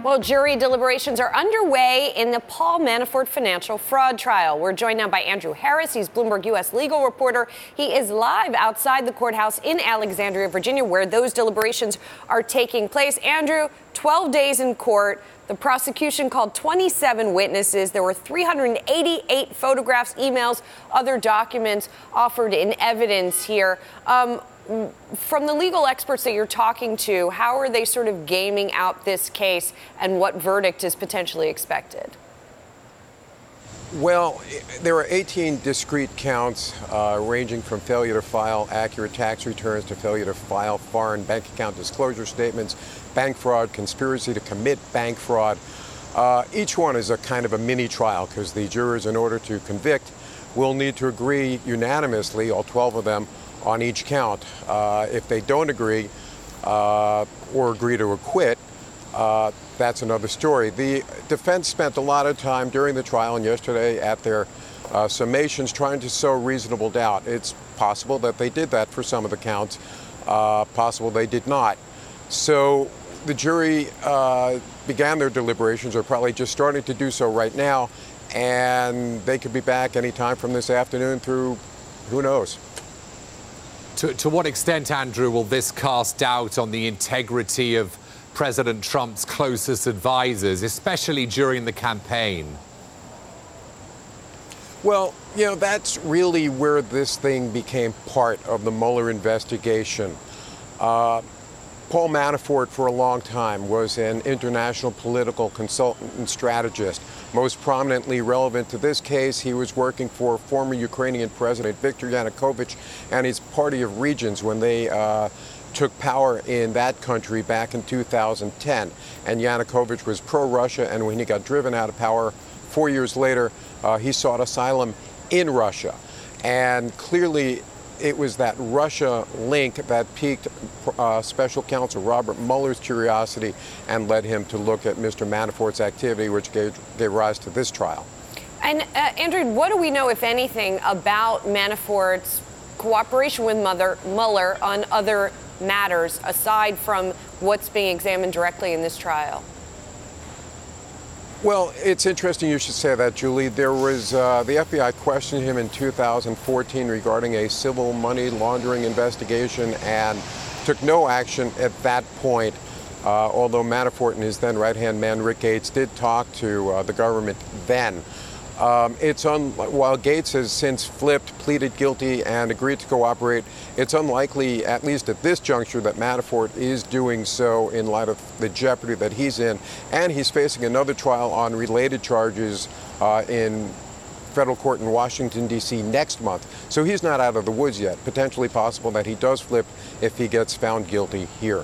Well, jury deliberations are underway in the Paul Manafort financial fraud trial. We're joined now by Andrew Harris. He's Bloomberg U.S. legal reporter. He is live outside the courthouse in Alexandria, Virginia, where those deliberations are taking place. Andrew, 12 days in court. The prosecution called 27 witnesses. There were 388 photographs, emails, other documents offered in evidence here. From the legal experts that you're talking to, how are they sort of gaming out this case and what verdict is potentially expected? Well, there are 18 discrete counts ranging from failure to file accurate tax returns to failure to file foreign bank account disclosure statements, bank fraud, conspiracy to commit bank fraud. Each one is a kind of a mini trial because the jurors, in order to convict, will need to agree unanimously, all 12 of them, on each count. If they don't agree or agree to acquit, that's another story. The defense spent a lot of time during the trial and yesterday at their summations trying to sow reasonable doubt. It's possible that they did that for some of the counts, possible they did not. So the jury began their deliberations, or probably just starting to do so right now, and they could be back any time from this afternoon through who knows. To what extent, Andrew, will this cast doubt on the integrity of President Trump's closest advisors, especially during the campaign? Well, that's really where this thing became part of the Mueller investigation. Paul Manafort, for a long time, was an international political consultant and strategist. Most prominently relevant to this case, he was working for former Ukrainian President Viktor Yanukovych and his party of regions when they took power in that country back in 2010. And Yanukovych was pro-Russia, and when he got driven out of power 4 years later, he sought asylum in Russia. And clearly, it was that Russia link that piqued Special Counsel Robert Mueller's curiosity and led him to look at Mr. Manafort's activity, which gave rise to this trial. And Andrew, what do we know, if anything, about Manafort's cooperation with Mueller on other matters aside from what's being examined directly in this trial? Well, it's interesting you should say that, Julie. There was the FBI questioned him in 2014 regarding a civil money laundering investigation and took no action at that point, although Manafort and his then right-hand man, Rick Gates, did talk to the government then. While Gates has since flipped, pleaded guilty, and agreed to cooperate, it's unlikely, at least at this juncture, that Manafort is doing so in light of the jeopardy that he's in. And he's facing another trial on related charges in federal court in Washington, D.C. next month. So he's not out of the woods yet. Potentially possible that he does flip if he gets found guilty here.